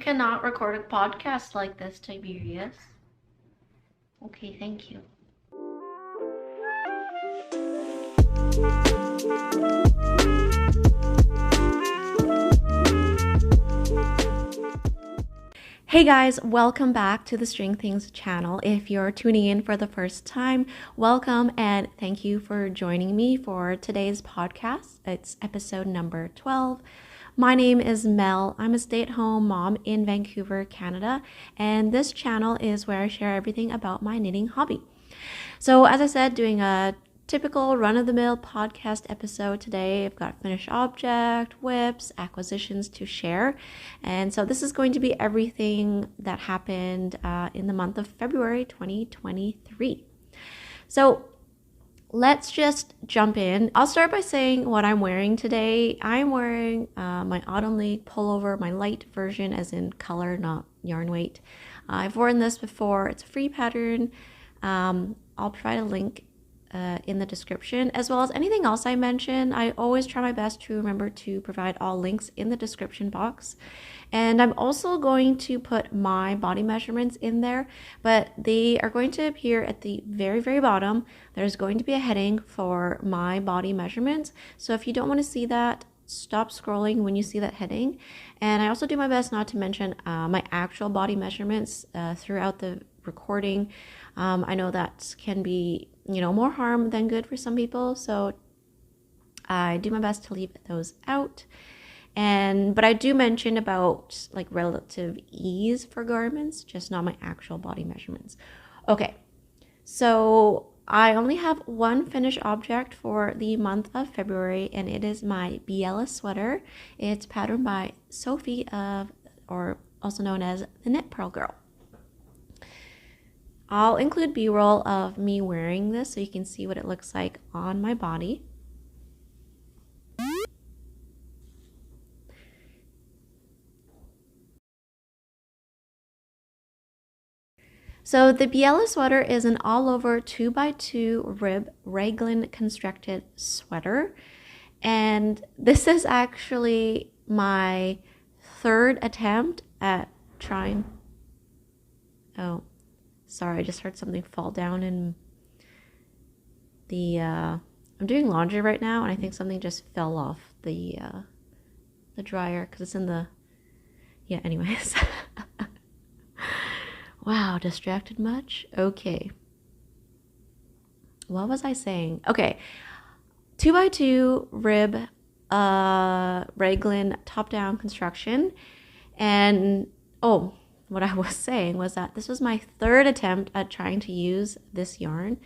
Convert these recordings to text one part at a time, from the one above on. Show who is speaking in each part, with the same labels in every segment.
Speaker 1: cannot record a podcast like this, Tiberius. Okay, thank you. Hey guys, welcome back to the String Things channel. If you're tuning in for the first time, welcome and thank you for joining me for today's podcast. It's episode number 12. My name is Mel. I'm a stay-at-home mom in Vancouver, Canada, and this channel is where I share everything about my knitting hobby. So as I said, doing a typical run-of-the-mill podcast episode today. I've got finished object, whips, acquisitions to share. And so this is going to be everything that happened in the month of February 2023. So let's just jump in. I'll start by saying what I'm wearing today. I'm wearing my Autumn League Pullover, my light version as in color, not yarn weight. I've worn this before. It's a free pattern. I'll provide a link in the description, as well as anything else I mention. I always try my best to remember to provide all links in the description box. And I'm also going to put my body measurements in there, but they are going to appear at the very, very bottom. There's going to be a heading for my body measurements. So if you don't want to see that, stop scrolling when you see that heading. And I also do my best not to mention my actual body measurements throughout the recording. I know that can be, more harm than good for some people, so I do my best to leave those out. But I do mention about like relative ease for garments, just not my actual body measurements. Okay, so I only have one finished object for the month of February, and it is my Biella Sweater. It's patterned by Sophie or also known as the Knit Pearl Girl. I'll include B-roll of me wearing this so you can see what it looks like on my body. So the Biella Sweater is an all-over 2x2 rib raglan constructed sweater. And this is actually my third attempt at trying... Oh, sorry, I just heard something fall down in the... I'm doing laundry right now, and I think something just fell off the dryer because it's in the... Yeah, anyways. Wow, distracted much? Okay. What was I saying? Okay. 2x2 rib raglan top-down construction. And, what I was saying was that this was my third attempt at trying to use this yarn,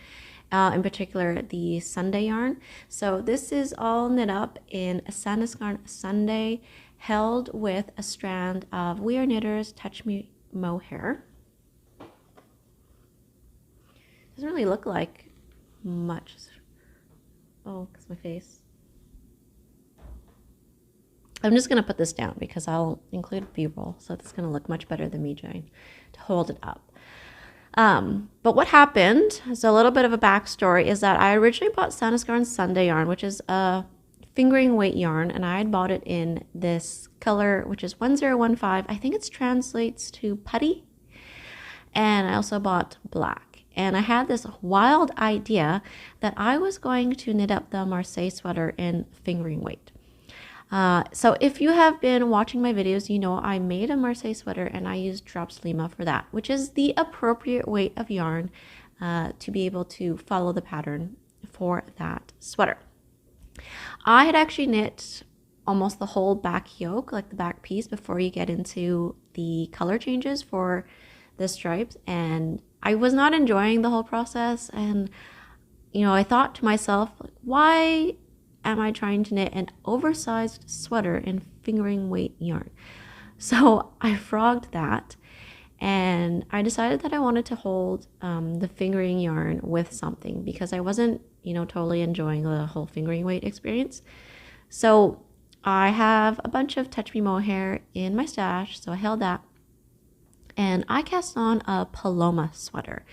Speaker 1: in particular the Sunday yarn. So this is all knit up in a Sandnes Garn Sunday held with a strand of We Are Knitters Touch Me Mohair. Doesn't really look like much. Oh, because my face. I'm just going to put this down because I'll include B-roll, so it's going to look much better than me trying to hold it up. But what happened, so a little bit of a backstory, is that I originally bought Sandnes Garn Sunday yarn, which is a fingering weight yarn, and I had bought it in this color, which is 1015. I think it translates to putty. And I also bought black. And I had this wild idea that I was going to knit up the Marseille sweater in fingering weight. So if you have been watching my videos, you know I made a Marseille sweater and I used drops lima for that, which is the appropriate weight of yarn to be able to follow the pattern for that sweater. I had actually knit almost the whole back yoke, like the back piece, before you get into the color changes for the stripes, and I was not enjoying the whole process. And I thought to myself, why am I trying to knit an oversized sweater in fingering weight yarn? So I frogged that, and I decided that I wanted to hold the fingering yarn with something because I wasn't totally enjoying the whole fingering weight experience. So I have a bunch of Touch Me Mohair in my stash, so I held that. And I cast on a Paloma sweater.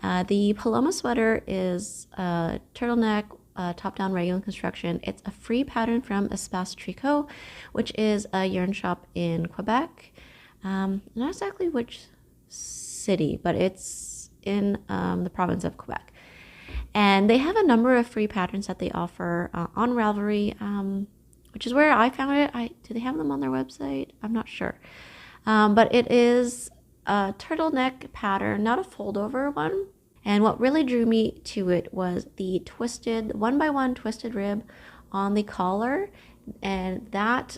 Speaker 1: The Paloma sweater is a turtleneck top-down raglan construction. It's a free pattern from Espace Tricot, which is a yarn shop in Quebec. Not exactly which city, but it's in the province of Quebec. And they have a number of free patterns that they offer on Ravelry, which is where I found it. Do they have them on their website? I'm not sure. But it is a turtleneck pattern, not a fold over one. And what really drew me to it was the twisted, 1x1 twisted rib on the collar. And that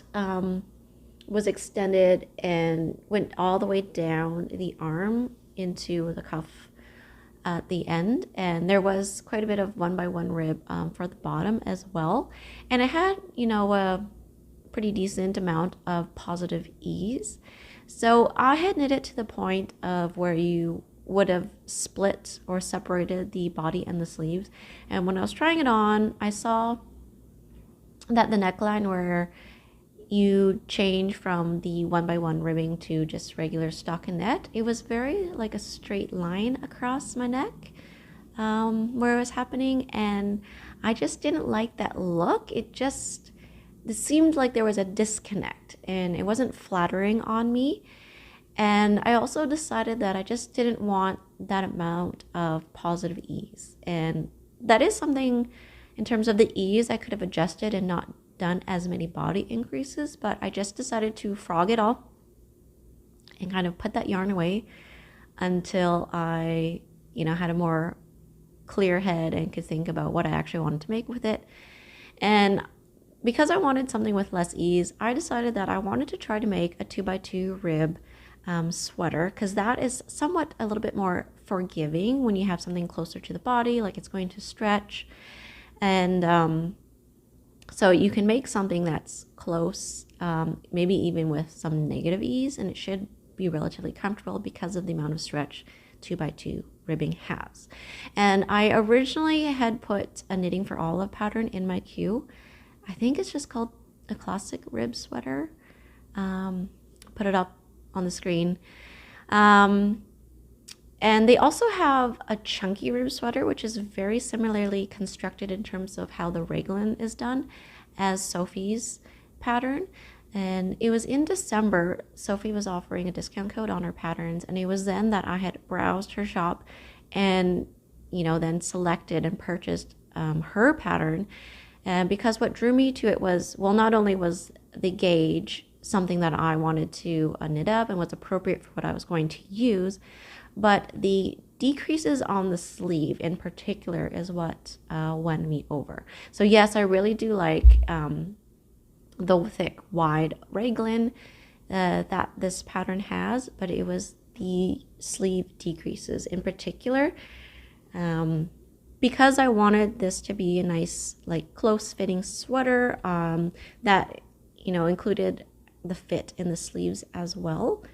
Speaker 1: was extended and went all the way down the arm into the cuff at the end. And there was quite a bit of 1x1 rib for the bottom as well. And it had, a pretty decent amount of positive ease. So I had knit it to the point of where you would have split or separated the body and the sleeves. And when I was trying it on, I saw that the neckline where you change from the 1x1 ribbing to just regular stockinette, it was very like a straight line across my neck where it was happening, and I just didn't like that look. It seemed like there was a disconnect and it wasn't flattering on me. And I also decided that I just didn't want that amount of positive ease, and that is something in terms of the ease I could have adjusted and not done as many body increases, but I just decided to frog it all and kind of put that yarn away until I, had a more clear head and could think about what I actually wanted to make with it. And because I wanted something with less ease, I decided that I wanted to try to make a 2x2 rib sweater, because that is somewhat a little bit more forgiving when you have something closer to the body, like it's going to stretch. And so you can make something that's close, maybe even with some negative ease, and it should be relatively comfortable because of the amount of stretch 2x2 ribbing has. And I originally had put a Knitting for Olive pattern in my queue. I think it's just called a classic rib sweater. Put it up on the screen. And they also have a chunky rib sweater, which is very similarly constructed in terms of how the raglan is done as Sophie's pattern. And it was in December, Sophie was offering a discount code on her patterns, and it was then that I had browsed her shop and, then selected and purchased her pattern. And because what drew me to it was, well, not only was the gauge something that I wanted to knit up and was appropriate for what I was going to use, but the decreases on the sleeve in particular is what won me over. So yes, I really do like the thick, wide raglan that this pattern has, but it was the sleeve decreases in particular. Because I wanted this to be a nice, like, close-fitting sweater that, included the fit in the sleeves as well.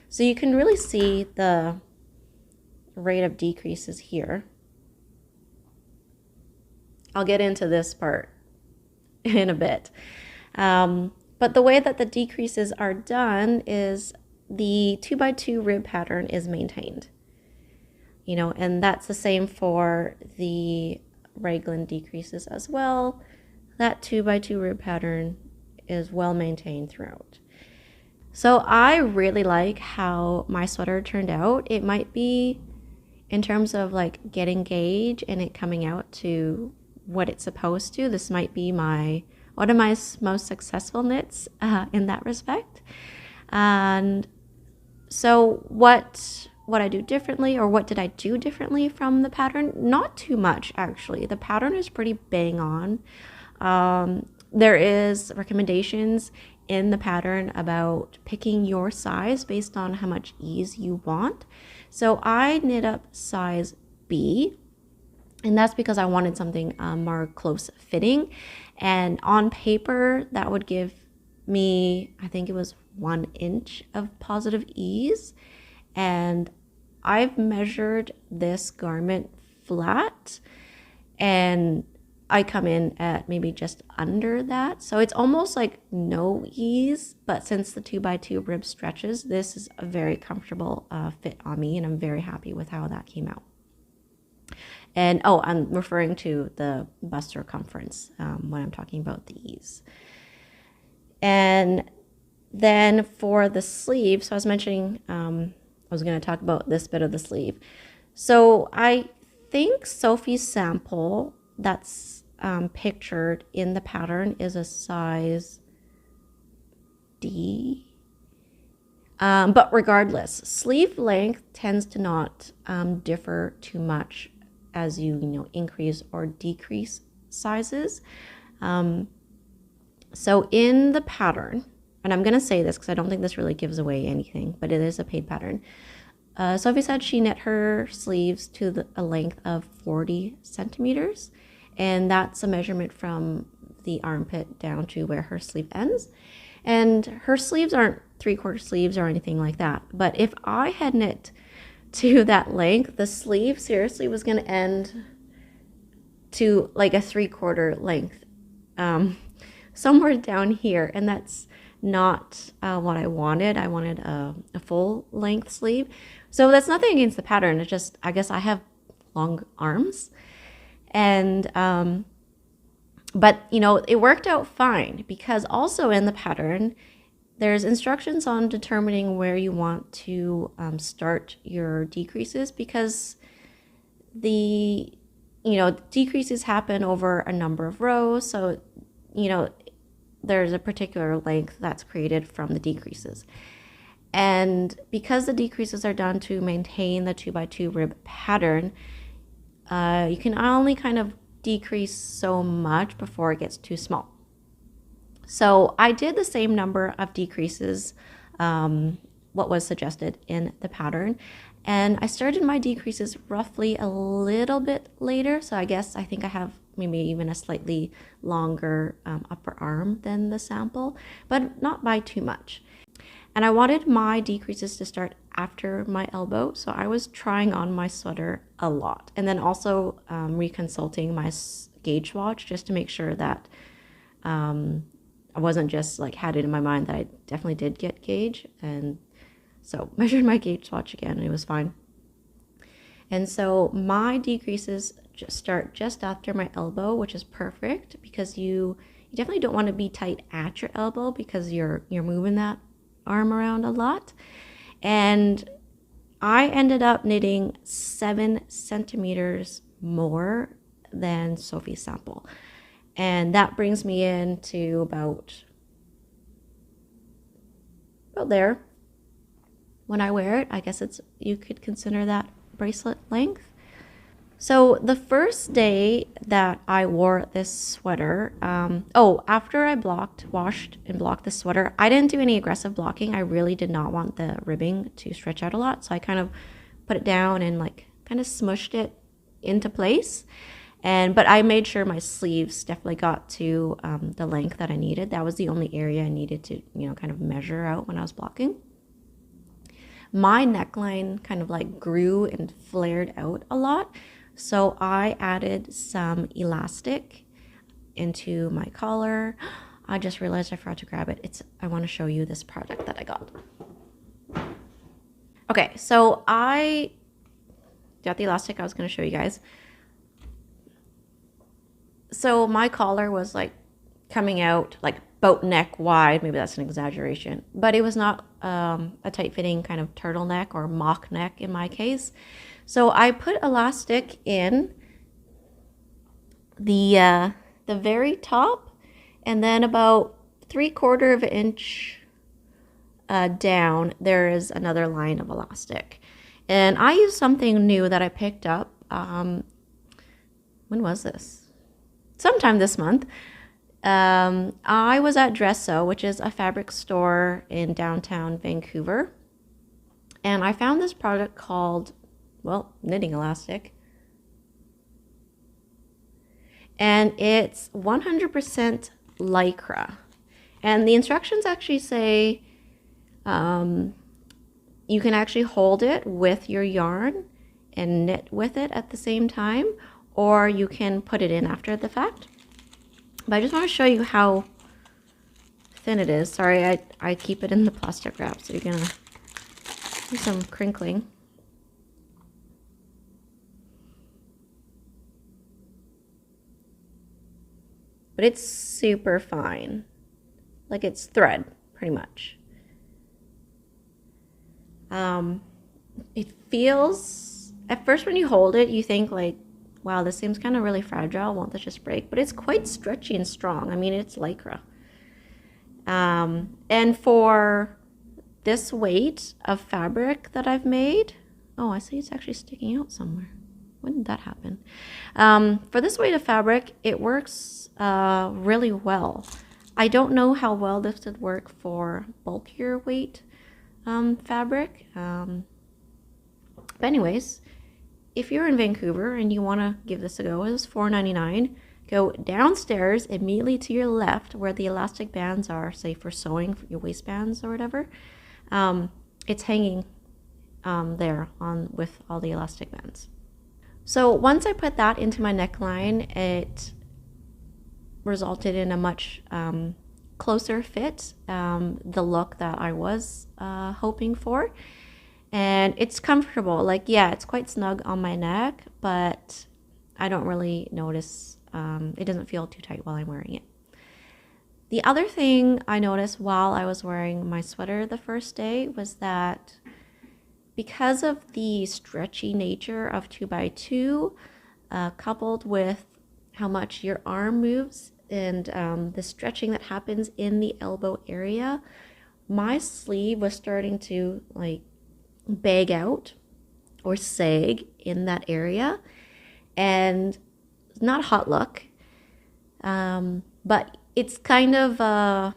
Speaker 1: So you can really see the rate of decreases here. I'll get into this part in a bit. But the way that the decreases are done is the 2x2 rib pattern is maintained. And that's the same for the raglan decreases as well. That 2x2 rib pattern is well maintained throughout. So I really like how my sweater turned out. It might be, in terms of like getting gauge and it coming out to what it's supposed to, this might be one of my most successful knits in that respect. And so what I do differently, or what did I do differently from the pattern? Not too much, actually. The pattern is pretty bang on. There is recommendations in the pattern about picking your size based on how much ease you want. So I knit up size B, and that's because I wanted something more close fitting. And on paper, that would give me, I think it was 1 inch of positive ease. And I've measured this garment flat, and I come in at maybe just under that. So it's almost like no ease, but since the 2x2 rib stretches, this is a very comfortable fit on me, and I'm very happy with how that came out. And I'm referring to the bust circumference when I'm talking about the ease. And Then for the sleeve, so I was mentioning, I was going to talk about this bit of the sleeve. So I think Sophie's sample that's pictured in the pattern is a size D. But regardless, sleeve length tends to not differ too much as you increase or decrease sizes. So in the pattern, and I'm going to say this because I don't think this really gives away anything, but it is a paid pattern. Sophie said she knit her sleeves to a length of 40 centimeters, and that's a measurement from the armpit down to where her sleeve ends. And her sleeves aren't 3/4 sleeves or anything like that. But if I had knit to that length, the sleeve seriously was going to end to like a 3/4 length, somewhere down here. And that's not what I wanted. I wanted a full length sleeve. So that's nothing against the pattern. It's just, I guess I have long arms. And, but it worked out fine because also in the pattern, there's instructions on determining where you want to start your decreases, because the decreases happen over a number of rows. So, there's a particular length that's created from the decreases. And because the decreases are done to maintain the 2x2 rib pattern, you can only kind of decrease so much before it gets too small. So I did the same number of decreases, what was suggested in the pattern. And I started my decreases roughly a little bit later. So I think I have maybe even a slightly longer upper arm than the sample, but not by too much. And I wanted my decreases to start after my elbow. So I was trying on my sweater a lot. And then also reconsulting my gauge swatch just to make sure that I wasn't just like had it in my mind that I definitely did get gauge. And so measured my gauge swatch again and it was fine. And so my decreases start just after my elbow, which is perfect because you definitely don't want to be tight at your elbow because you're moving that arm around a lot. And I ended up knitting 7 centimeters more than Sophie's sample. And that brings me into about there. When I wear it, I guess you could consider that bracelet length. So the first day that I wore this sweater, after I washed and blocked the sweater, I didn't do any aggressive blocking. I really did not want the ribbing to stretch out a lot. So I kind of put it down and like kind of smushed it into place. But I made sure my sleeves definitely got to the length that I needed. That was the only area I needed to, kind of measure out when I was blocking. My neckline kind of like grew and flared out a lot. So I added some elastic into my collar. I just realized I forgot to grab it. I want to show you this project that I got. Okay, so I got the elastic I was going to show you guys. So my collar was like coming out like boat neck wide. Maybe that's an exaggeration, but it was not a tight fitting kind of turtleneck or mock neck in my case. So I put elastic in the very top, and then about 3/4 of an inch down, there is another line of elastic. And I used something new that I picked up. When was this? Sometime this month. I was at Dresso, which is a fabric store in downtown Vancouver. And I found this product called, knitting elastic. And it's 100% Lycra. And the instructions actually say you can actually hold it with your yarn and knit with it at the same time, or you can put it in after the fact. But I just want to show you how thin it is. Sorry, I keep it in the plastic wrap, so you're going to do some crinkling. But it's super fine. Like it's thread, pretty much. It feels, at first when you hold it, you think like, wow, this seems kind of really fragile. Won't this just break? But it's quite stretchy and strong. I mean, it's Lycra. And for this weight of fabric that I've made, oh, I see it's actually sticking out somewhere. When did that happen? For this weight of fabric, it works really well. I don't know how well this would work for bulkier weight fabric. But anyways, if you're in Vancouver and you want to give this a go, it's $4.99. Go downstairs immediately to your left where the elastic bands are, say for sewing, for your waistbands or whatever. It's hanging there on with all the elastic bands. So once I put that into my neckline, it resulted in a much closer fit, the look that I was hoping for. And it's comfortable. Like, yeah, it's quite snug on my neck, but I don't really notice, it doesn't feel too tight while I'm wearing it. The other thing I noticed while I was wearing my sweater the first day was that because of the stretchy nature of 2x2, coupled with how much your arm moves and the stretching that happens in the elbow area, my sleeve was starting to like bag out or sag in that area. And it's not a hot look, but it's kind of a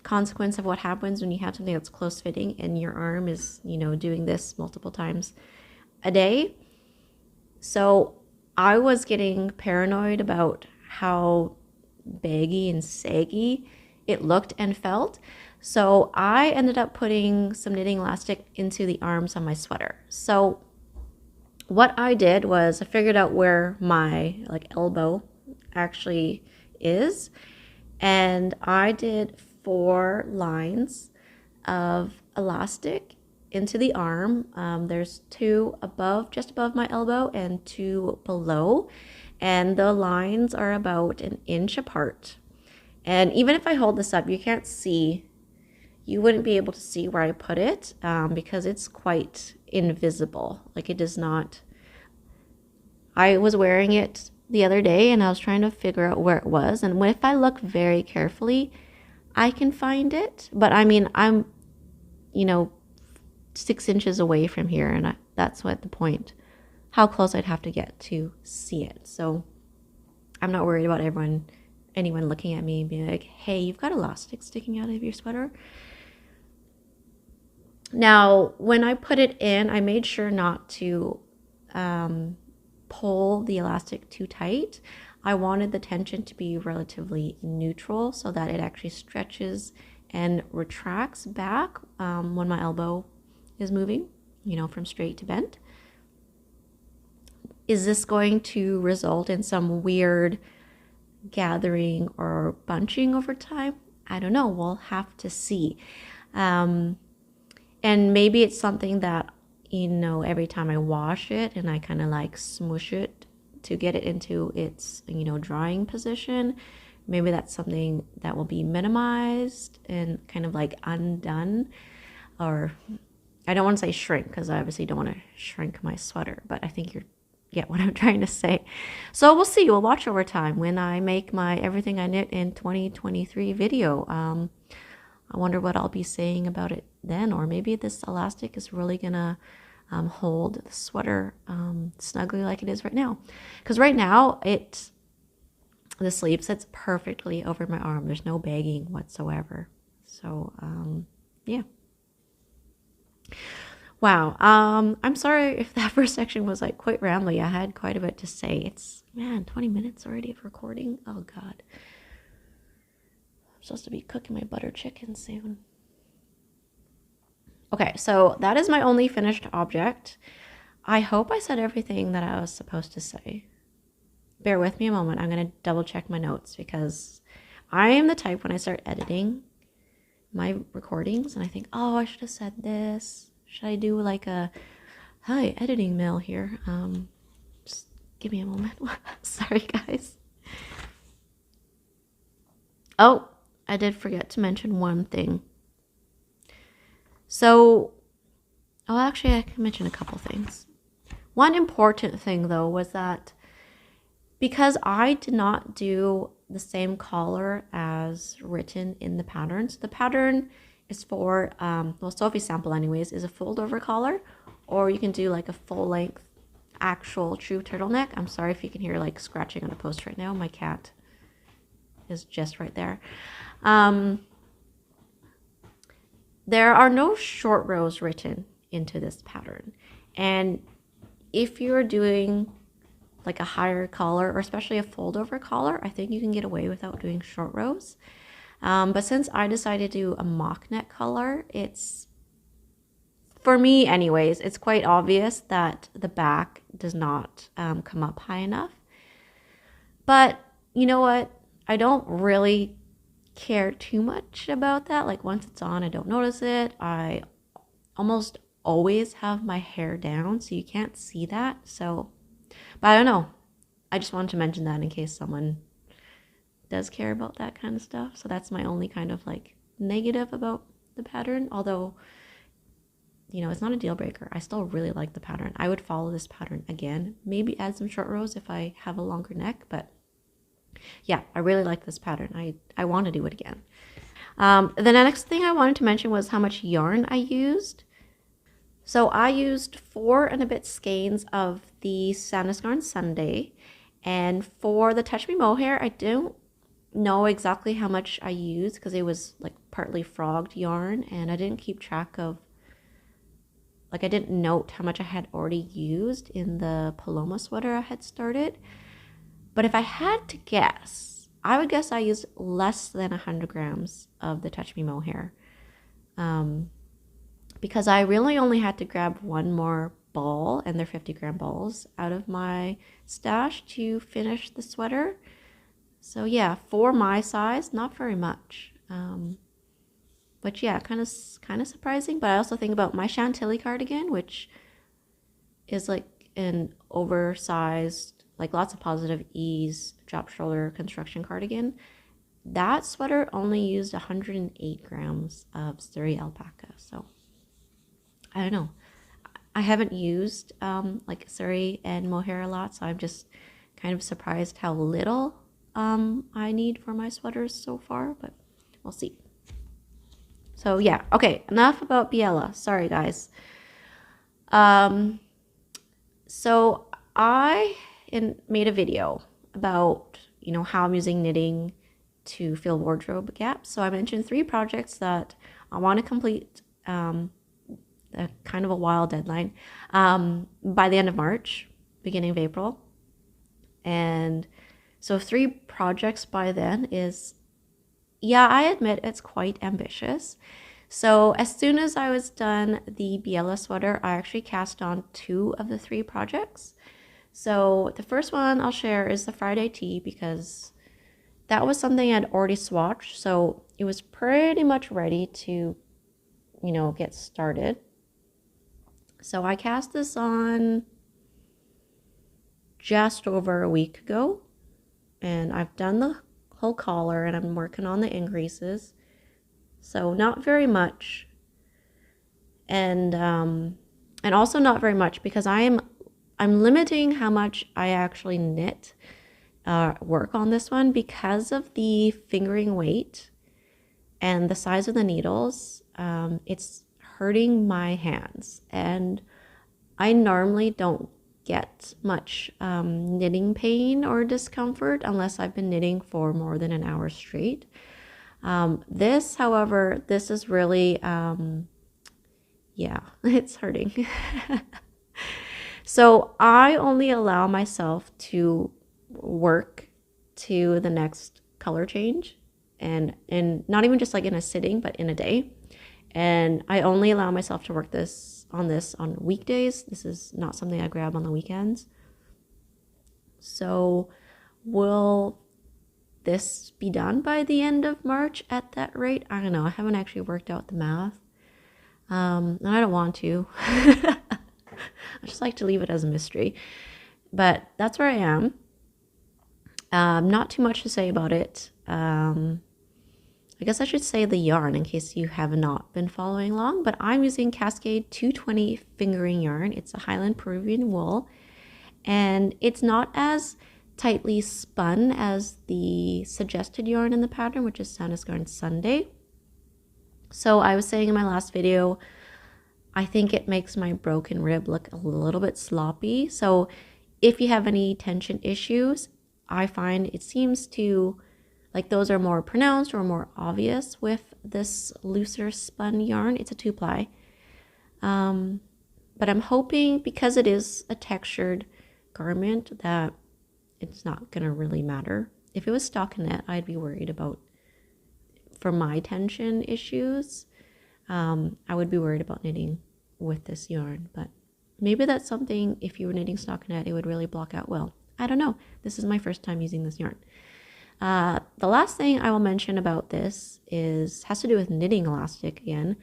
Speaker 1: consequence of what happens when you have something that's close fitting and your arm is, you know, doing this multiple times a day. So I was getting paranoid about how baggy and saggy it looked and felt. So I ended up putting some knitting elastic into the arms on my sweater. So what I did was I figured out where my like elbow actually is, and I did 4 lines of elastic into the arm. There's 2 above, just above my elbow, and 2 below, and the lines are about 1 inch apart. And even if I hold this up, you can't see, you wouldn't be able to see where I put it, because it's quite invisible. Like, it does not. I was wearing it the other day and I was trying to figure out where it was, and if I look very carefully, I can find it. But I mean, I'm, you know, 6 inches away from here, and that's what the point, how close I'd have to get to see it. So I'm not worried about anyone looking at me and being like, hey, you've got elastic sticking out of your sweater. Now, when I put it in, I made sure not to pull the elastic too tight. I wanted the tension to be relatively neutral so that it actually stretches and retracts back when my elbow is moving, you know, from straight to bent. Is this going to result in some weird gathering or bunching over time? I don't know. We'll have to see. And maybe it's something that, you know, every time I wash it and I kind of like smush it to get it into its, you know, drying position, maybe that's something that will be minimized and kind of like undone. Or I don't want to say shrink, because I obviously don't want to shrink my sweater, but I think you get what I'm trying to say. So we'll see. We'll watch over time when I make my Everything I Knit in 2023 video. I wonder what I'll be saying about it then, or maybe this elastic is really gonna hold the sweater snugly like it is right now. Because right now the sleeve sits perfectly over my arm. There's no bagging whatsoever. So yeah. Wow. I'm sorry if that first section was like quite rambly. I had quite a bit to say. It's, man, 20 minutes already of recording. Oh God. I'm supposed to be cooking my butter chicken soon. Okay, so that is my only finished object. I hope I said everything that I was supposed to say. Bear with me a moment. I'm going to double check my notes, because I am the type when I start editing my recordings and I think, oh, I should have said this. Should I do like a, hi, editing mail here? Just give me a moment. Sorry, guys. Oh, I did forget to mention one thing. So Oh, actually, I can mention a couple things. One important thing, though, was that because I did not do the same collar as written in the pattern, so the pattern is for, well, Sophie's sample anyways, is a fold over collar, or you can do like a full length actual true turtleneck. I'm sorry if you can hear like scratching on the post right now. My cat is just right there. There are no short rows written into this pattern. And if you're doing like a higher collar, or especially a fold over collar, I think you can get away without doing short rows. But since I decided to do a mock neck collar, it's, for me anyways, it's quite obvious that the back does not come up high enough. But you know what? I don't really care too much about that. Like once it's on, I don't notice it. I almost always have my hair down, so you can't see that. So, but I don't know. I just wanted to mention that in case someone does care about that kind of stuff. So that's my only kind of like negative about the pattern. Although, you know, it's not a deal breaker. I still really like the pattern. I would follow this pattern again. Maybe add some short rows if I have a longer neck, but yeah, I really like this pattern. I want to do it again. The next thing I wanted to mention was how much yarn I used. So I used 4 and a bit skeins of the Sandnes Garn Sunday. And for the Touch Me Mohair, I don't know exactly how much I used because it was like partly frogged yarn and I didn't keep track of, like I didn't note how much I had already used in the Paloma sweater I had started. But if I had to guess, I would guess I used less than 100 grams of the Touch Me Mohair. Because I really only had to grab one more ball, and they're 50-gram balls, out of my stash to finish the sweater. So yeah, for my size, not very much. But yeah, kind of surprising. But I also think about my Chantilly cardigan, which is like an oversized, like lots of positive ease, drop shoulder construction cardigan. That sweater only used 108 grams of Surrey alpaca. So I don't know. I haven't used like Surrey and mohair a lot, so I'm just kind of surprised how little I need for my sweaters so far, but we'll see. So yeah, okay, enough about Biella. Sorry, guys. So I made a video about, you know, how I'm using knitting to fill wardrobe gaps. So I mentioned 3 projects that I want to complete, a kind of a wild deadline, by the end of March, beginning of April. And so 3 projects by then is, yeah, I admit it's quite ambitious. So as soon as I was done the Biella sweater, I actually cast on 2 of the 3 projects. So the first one I'll share is the Friday tee, because that was something I'd already swatched. So it was pretty much ready to, you know, get started. So I cast this on just over a week ago, and I've done the whole collar and I'm working on the increases. So not very much. And also not very much because I'm limiting how much I actually knit, work on this one, because of the fingering weight and the size of the needles. It's hurting my hands, and I normally don't get much knitting pain or discomfort unless I've been knitting for more than an hour straight. This, however, this is really, yeah, it's hurting. So I only allow myself to work to the next color change, and not even just like in a sitting, but in a day. And I only allow myself to work on this on weekdays. This is not something I grab on the weekends. So will this be done by the end of March at that rate? I don't know. I haven't actually worked out the math. And I don't want to. I just like to leave it as a mystery. But that's where I am. Not too much to say about it. I guess I should say the yarn in case you have not been following along, but I'm using Cascade 220 fingering yarn. It's a Highland Peruvian wool, and it's not as tightly spun as the suggested yarn in the pattern, which is Sandnes Garn Sunday. So I was saying in my last video, I think it makes my broken rib look a little bit sloppy. So if you have any tension issues, I find it seems to, like, those are more pronounced or more obvious with this looser spun yarn. It's a 2-ply. But I'm hoping, because it is a textured garment, that it's not going to really matter. If it was stockinette, I'd be worried about, for my tension issues, I would be worried about knitting with this yarn. But maybe that's something, if you were knitting stockinette, it would really block out well. I don't know. This is my first time using this yarn. The last thing I will mention about this has to do with knitting elastic again.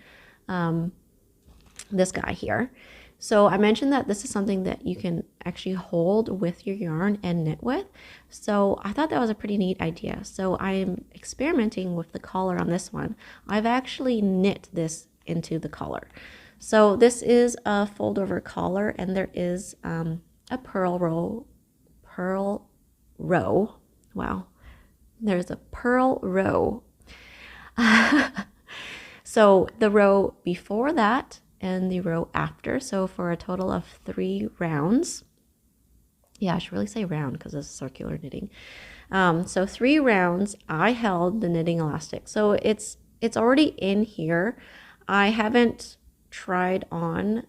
Speaker 1: This guy here. So I mentioned that this is something that you can actually hold with your yarn and knit with. So I thought that was a pretty neat idea. So I'm experimenting with the collar on this one. I've actually knit this into the collar. So this is a fold over collar, and there is a purl row. Wow. There's a purl row. So the row before that and the row after. So for a total of 3 rounds. Yeah, I should really say round because it's circular knitting. So 3 rounds, I held the knitting elastic. So it's already in here. I haven't tried on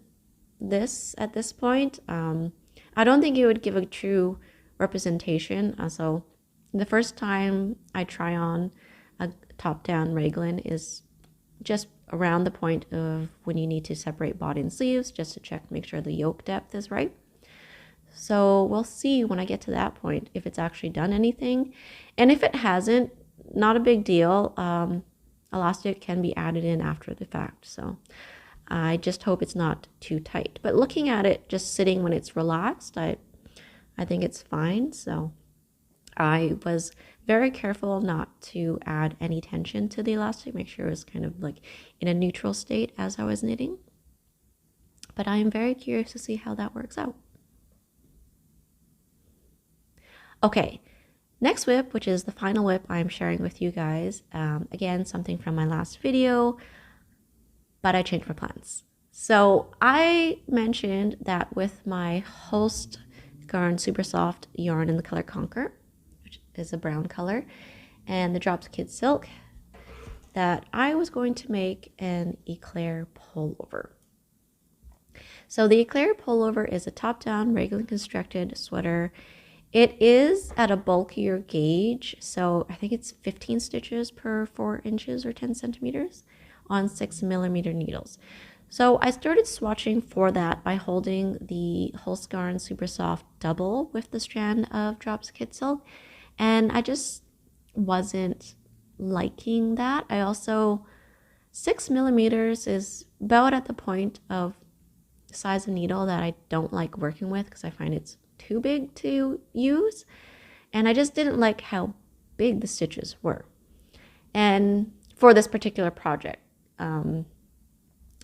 Speaker 1: this at this point. I don't think it would give a true representation. So the first time I try on a top-down raglan is just around the point of when you need to separate body and sleeves, just to check, make sure the yoke depth is right. So we'll see when I get to that point if it's actually done anything. And if it hasn't, not a big deal. Elastic can be added in after the fact. So I just hope it's not too tight. But looking at it just sitting when it's relaxed, I think it's fine. So I was very careful not to add any tension to the elastic, make sure it was kind of like in a neutral state as I was knitting. But I am very curious to see how that works out. Okay, next whip, which is the final whip I'm sharing with you guys. Again, something from my last video, but I changed my plans. So I mentioned that with my Holst Garn Supersoft yarn in the color Conquer, is a brown color, and the Drops Kid Silk, that I was going to make an Eclair Pullover. So the Eclair Pullover is a top-down raglan constructed sweater. It is at a bulkier gauge, so I think it's 15 stitches per 4 inches or 10 centimeters on 6mm needles. So I started swatching for that by holding the Holst Garn Supersoft double with the strand of Drops Kid Silk, and I just wasn't liking that. I also, 6mm is about at the point of size of needle that I don't like working with because I find it's too big to use, and I just didn't like how big the stitches were. And for this particular project,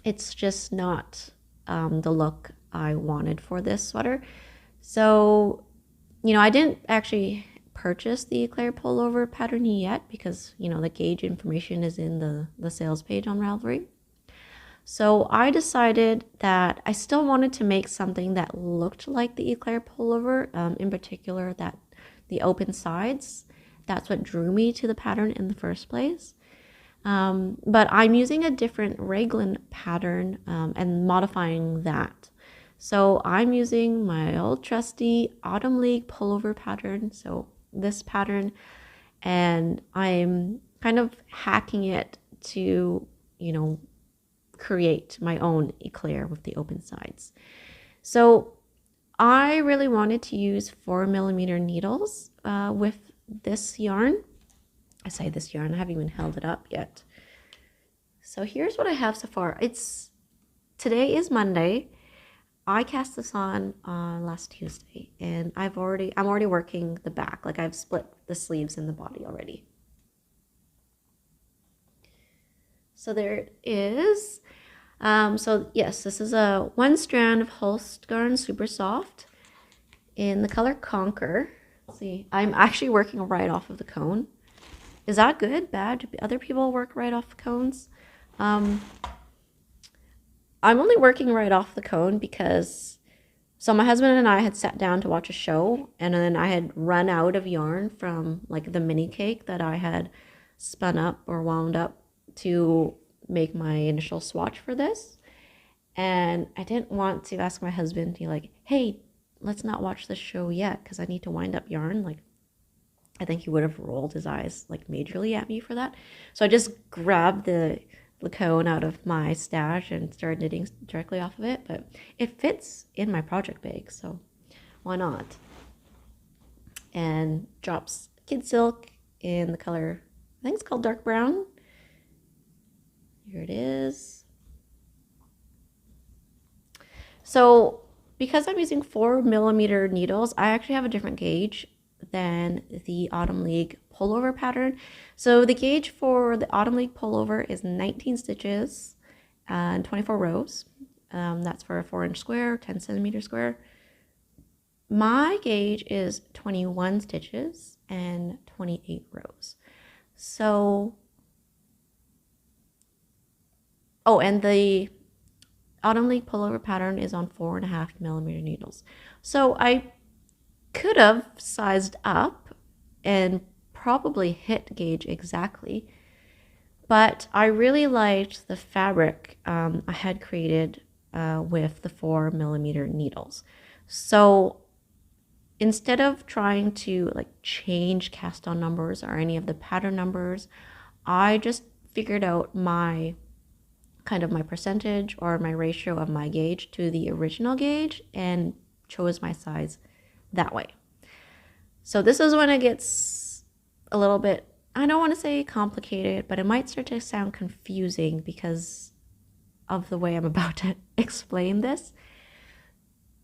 Speaker 1: it's just not the look I wanted for this sweater. So, you know, I didn't actually purchase the Eclair Pullover pattern yet because, you know, the gauge information is in the sales page on Ravelry. So I decided that I still wanted to make something that looked like the Eclair Pullover, in particular that the open sides. That's what drew me to the pattern in the first place. But I'm using a different raglan pattern and modifying that. So I'm using my old trusty Autumn League Pullover pattern, so this pattern, and I'm kind of hacking it to, you know, create my own eclair with the open sides. So I really wanted to use 4mm needles with this yarn. I say this yarn, I haven't even held it up yet. So here's what I have so far. Today is Monday. I cast this on last Tuesday, and I'm already working the back. Like, I've split the sleeves and the body already. So there it is. So yes, this is a 1 strand of Holst Garn Supersoft in the color Conquer. Let's see, I'm actually working right off of the cone. Is that good? Bad? Do other people work right off cones? I'm only working right off the cone because my husband and I had sat down to watch a show, and then I had run out of yarn from like the mini cake that I had spun up or wound up to make my initial swatch for this. And I didn't want to ask my husband to like, hey, let's not watch the show yet because I need to wind up yarn. Like, I think he would have rolled his eyes like majorly at me for that. So I just grabbed the cone out of my stash and started knitting directly off of it. But it fits in my project bag, so why not? And drops Kid Silk in the color, I think it's called dark brown. Here it is. So because I'm using 4mm needles, I actually have a different gauge than the Autumn League Pullover pattern. So the gauge for the Autumn League Pullover is 19 stitches and 24 rows. That's for a 4-inch square, 10cm square. My gauge is 21 stitches and 28 rows. So, oh, and the Autumn League Pullover pattern is on 4.5mm needles. So I could have sized up and probably hit gauge exactly, but I really liked the fabric I had created with the 4mm needles. So instead of trying to like change cast on numbers or any of the pattern numbers, I just figured out my percentage or my ratio of my gauge to the original gauge and chose my size that way. So this is when it gets a little bit, I don't want to say complicated, but it might start to sound confusing because of the way I'm about to explain this.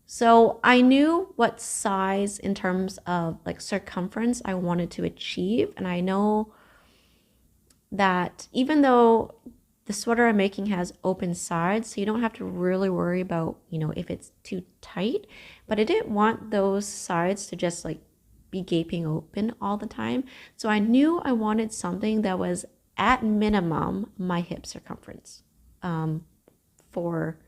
Speaker 1: So I knew what size in terms of like circumference I wanted to achieve. And I know that even though the sweater I'm making has open sides, so you don't have to really worry about, if it's too tight, but I didn't want those sides to just like be gaping open all the time. So I knew I wanted something that was at minimum my hip circumference for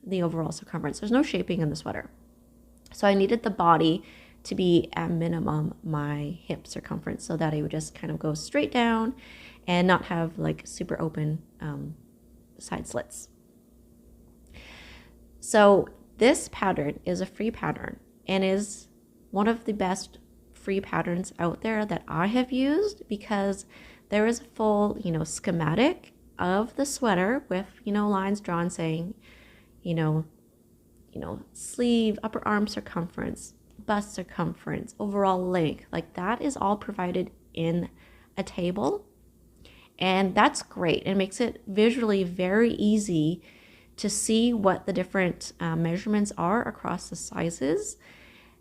Speaker 1: the overall circumference. There's no shaping in the sweater. So I needed the body to be at minimum my hip circumference so that it would just kind of go straight down and not have like super open side slits. So this pattern is a free pattern and is one of the best free patterns out there that I have used because there is a full, schematic of the sweater with, lines drawn saying, sleeve, upper arm circumference, bust circumference, overall length. Like that is all provided in a table. And that's great. It makes it visually very easy to see what the different measurements are across the sizes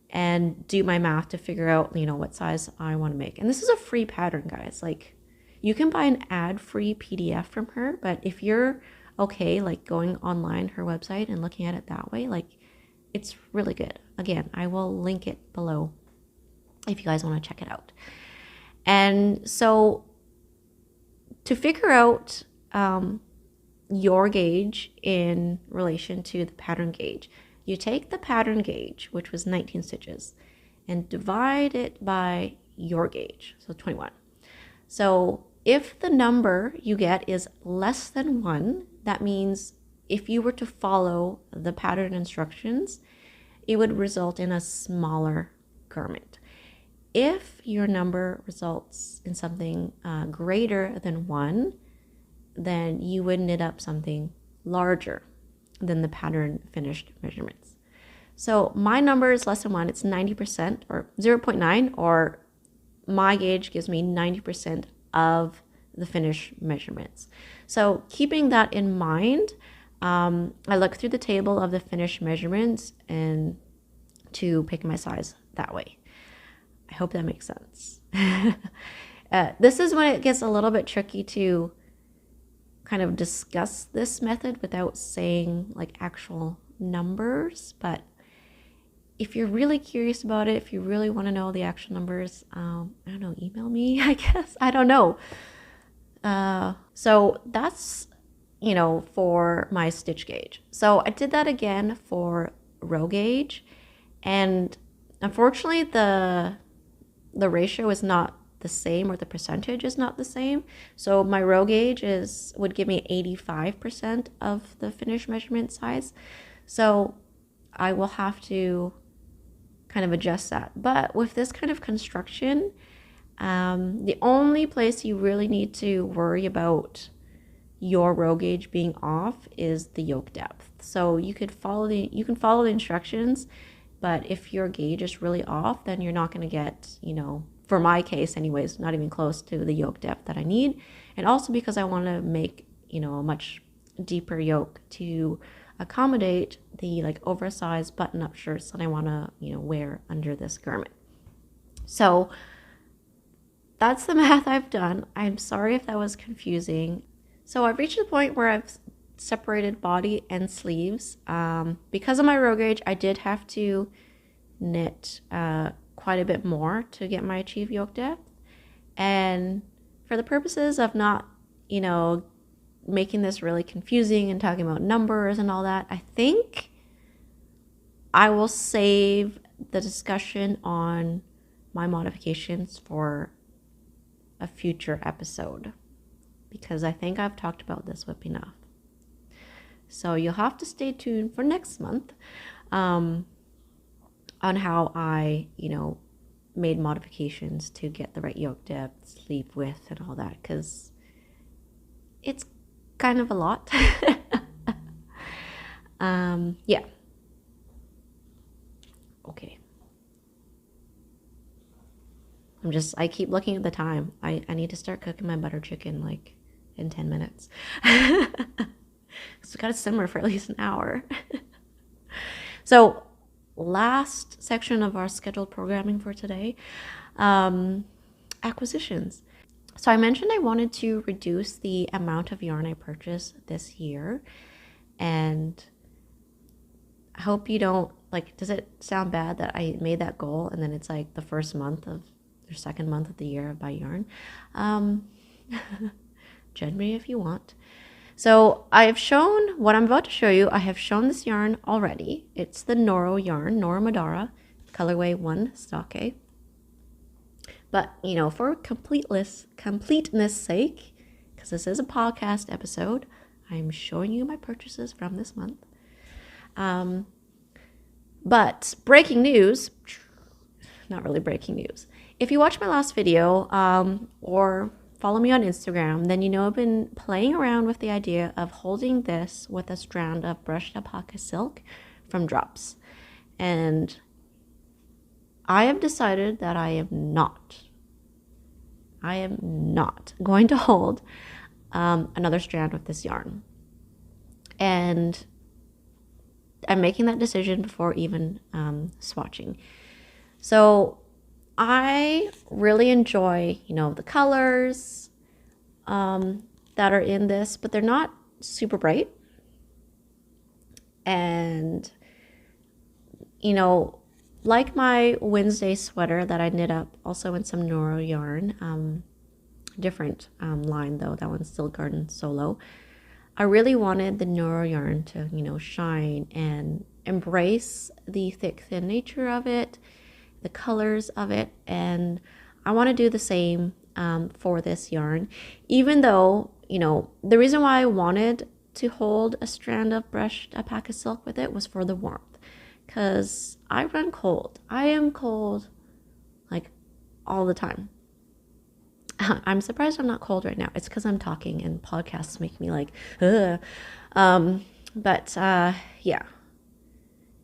Speaker 1: and do my math to figure out, what size I want to make. And this is a free pattern, guys. Like you can buy an ad-free PDF from her, but if you're okay, like going online, her website and looking at it that way, like it's really good. Again, I will link it below if you guys want to check it out. And so to figure out your gauge in relation to the pattern gauge, you take the pattern gauge, which was 19 stitches, and divide it by your gauge, so 21. So if the number you get is less than 1, that means if you were to follow the pattern instructions, it would result in a smaller garment. If your number results in something greater than 1, then you would knit up something larger than the pattern finished measurements. So my number is less than 1. It's 90% or 0.9, or my gauge gives me 90% of the finished measurements. So keeping that in mind, I look through the table of the finished measurements and to pick my size that way. I hope that makes sense. This is when it gets a little bit tricky to kind of discuss this method without saying like actual numbers, but if you're really curious about it, if you really want to know the actual numbers, I don't know, email me, I guess. I don't know. So that's, you know, for my stitch gauge. So I did that again for row gauge, and unfortunately the ratio is not the same, or the percentage is not the same. So my row gauge would give me 85% of the finished measurement size. So I will have to kind of adjust that. But with this kind of construction, the only place you really need to worry about your row gauge being off is the yoke depth. So you can follow the instructions, but if your gauge is really off, then you're not going to get, you know, for my case anyways, not even close to the yoke depth that I need. And also because I want to make, you know, a much deeper yoke to accommodate the like oversized button-up shirts that I want to, you know, wear under this garment. So that's the math I've done. I'm sorry if that was confusing. So I've reached the point where I've separated body and sleeves. Because of my row gauge, I did have to knit quite a bit more to get my achieved yoke depth. And for the purposes of not, you know, making this really confusing and talking about numbers and all that, I think I will save the discussion on my modifications for a future episode, because I think I've talked about this whip enough. So you'll have to stay tuned for next month on how I, you know, made modifications to get the right yoke depth, sleeve width, and all that, because it's kind of a lot. Yeah. Okay. I keep looking at the time. I need to start cooking my butter chicken like in 10 minutes. It's got to simmer for at least an hour. So last section of our scheduled programming for today, acquisitions. So I mentioned I wanted to reduce the amount of yarn I purchase this year, and I hope you don't, like, does it sound bad that I made that goal and then it's like the first month of, or second month of the year I buy yarn? Judge me if you want. So I've shown, what I'm about to show you, I have shown this yarn already. It's the Noro yarn, Noro Madara, colorway 1 stockade. But, you know, for completeness sake, because this is a podcast episode, I'm showing you my purchases from this month. But breaking news, not really breaking news. If you watched my last video or follow me on Instagram, then you know I've been playing around with the idea of holding this with a strand of brushed alpaca silk from Drops. And I have decided that I am not going to hold another strand with this yarn. And I'm making that decision before even swatching. So I really enjoy, you know, the colors that are in this, but they're not super bright. And, you know, like my Wednesday sweater that I knit up also in some Noro yarn, different line though, that one's still Garden Solo. I really wanted the Noro yarn to, you know, shine and embrace the thick, thin nature of it, the colors of it, and I want to do the same for this yarn, even though, you know, the reason why I wanted to hold a strand of brushed alpaca silk with it was for the warmth, because I run cold. I am cold like all the time. I'm surprised I'm not cold right now. It's because I'm talking and podcasts make me like, ugh. Yeah.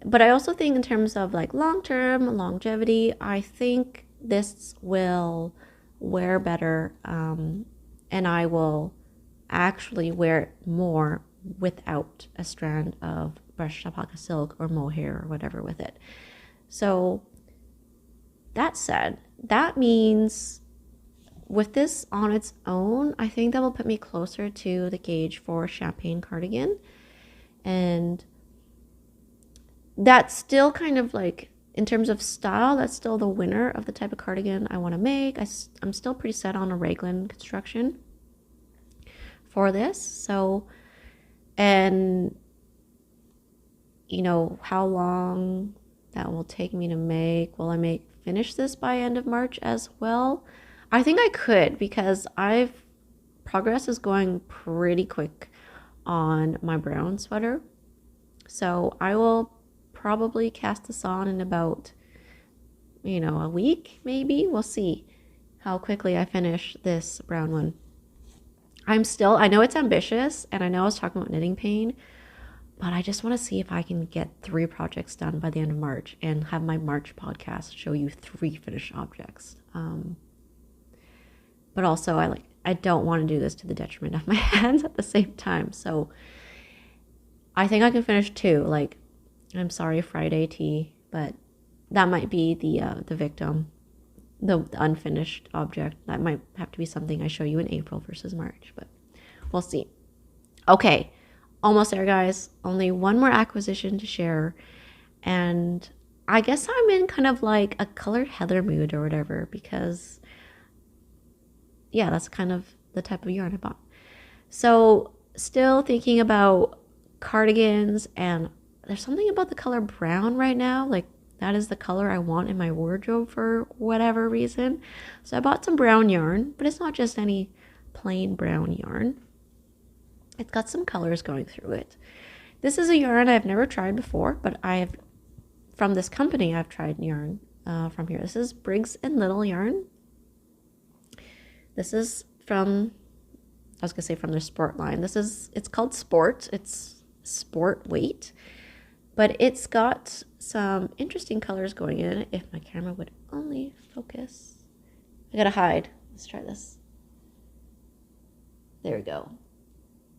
Speaker 1: But I also think in terms of like long-term longevity, I think this will wear better, and I will actually wear it more without a strand of brushed alpaca silk or mohair or whatever with it. So that said, that means with this on its own, I think that will put me closer to the gauge for Champagne Cardigan. And that's still kind of like, in terms of style, that's still the winner of the type of cardigan I want to make. I'm still pretty set on a raglan construction for this. So, and you know, how long that will take me to make. Will I finish this by end of March as well? I think I could, because progress is going pretty quick on my brown sweater. So I will probably cast this on in about, you know, a week, maybe. We'll see how quickly I finish this brown one. I know it's ambitious, and I know I was talking about knitting pain, but I just want to see if I can get 3 projects done by the end of March and have my March podcast show you 3 finished objects. But also I don't want to do this to the detriment of my hands at the same time. So I think I can finish 2. Like, I'm sorry, Friday tea, but that might be the victim, the unfinished object. That might have to be something I show you in April versus March, but we'll see. Okay, almost there, guys. Only one more acquisition to share, and I guess I'm in kind of like a colored heather mood or whatever, because yeah, that's kind of the type of yarn I bought. So still thinking about cardigans, and there's something about the color brown right now. Like, that is the color I want in my wardrobe for whatever reason. So I bought some brown yarn, but it's not just any plain brown yarn. It's got some colors going through it. This is a yarn I've never tried before, but from this company, I've tried yarn from here. This is Briggs & Little yarn. This is from their sport line. It's called Sport. It's sport weight, but it's got some interesting colors going in it. If my camera would only focus. I gotta hide. Let's try this. There we go.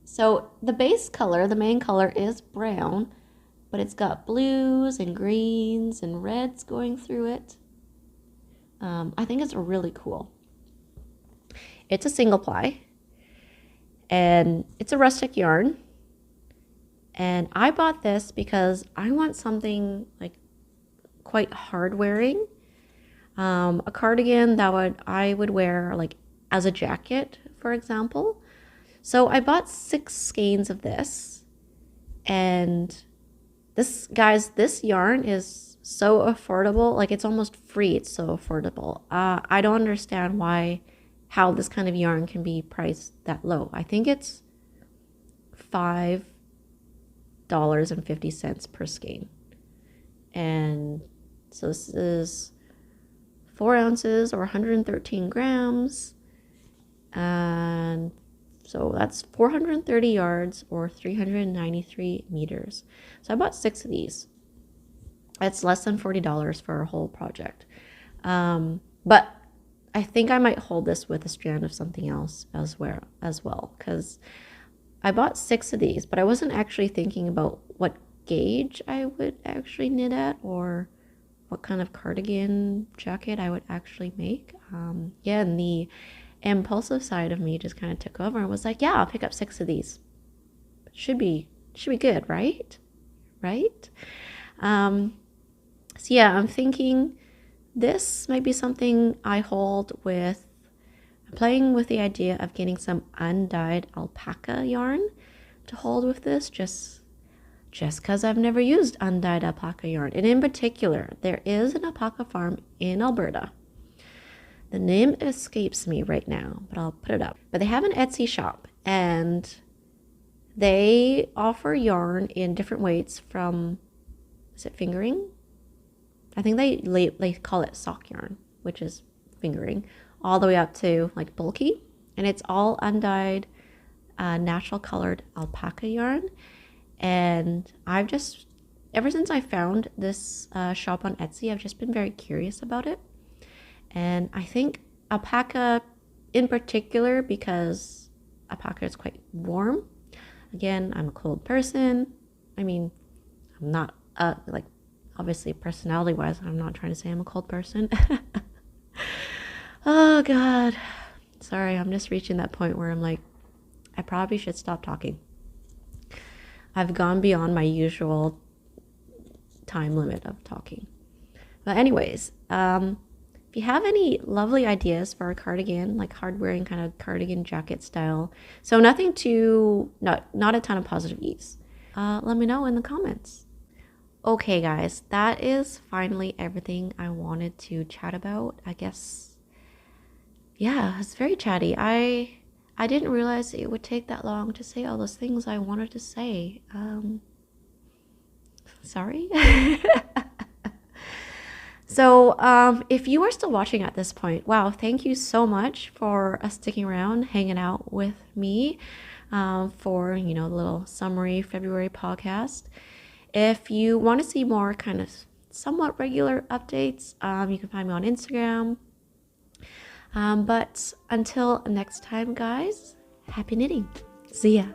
Speaker 1: So the base color, the main color, is brown, but it's got blues and greens and reds going through it. I think it's really cool. It's a single ply, and it's a rustic yarn. And I bought this because I want something like quite hard wearing. A cardigan that I would wear like as a jacket, for example. So I bought 6 skeins of this, and this yarn is so affordable. Like, it's almost free. It's so affordable. I don't understand how this kind of yarn can be priced that low. I think it's $5.50 per skein. And so this is 4 ounces or 113 grams. And so that's 430 yards or 393 meters. So I bought 6 of these. It's less than $40 for a whole project. But I think I might hold this with a strand of something else as well, because I bought 6 of these, but I wasn't actually thinking about what gauge I would actually knit at, or what kind of cardigan jacket I would actually make. And the impulsive side of me just kind of took over and was like, yeah, I'll pick up 6 of these. Should be good, right? So yeah, I'm thinking this might be something I hold with. I'm playing with the idea of getting some undyed alpaca yarn to hold with this, just because I've never used undyed alpaca yarn. And in particular, there is an alpaca farm in Alberta. The name escapes me right now, but I'll put it up. But they have an Etsy shop, and they offer yarn in different weights from, is it fingering? I think they call it sock yarn, which is fingering, all the way up to like bulky. And it's all undyed, natural colored alpaca yarn. And ever since I found this shop on Etsy, I've just been very curious about it. And I think alpaca in particular, because alpaca is quite warm. Again, I'm a cold person. I mean, I'm not obviously personality wise, I'm not trying to say I'm a cold person. Oh God. Sorry, I'm just reaching that point where I'm like, I probably should stop talking. I've gone beyond my usual time limit of talking. But anyways, if you have any lovely ideas for a cardigan, like hard wearing kind of cardigan jacket style, so nothing too, not a ton of positive ease, let me know in the comments. Okay guys, that is finally everything I wanted to chat about. I guess, yeah, it's very chatty. I didn't realize it would take that long to say all those things I wanted to say. Sorry. So if you are still watching at this point, wow, thank you so much for sticking around, hanging out with me for, you know, the little summary February podcast. If you want to see more kind of somewhat regular updates, you can find me on Instagram. But until next time, guys, happy knitting. See ya.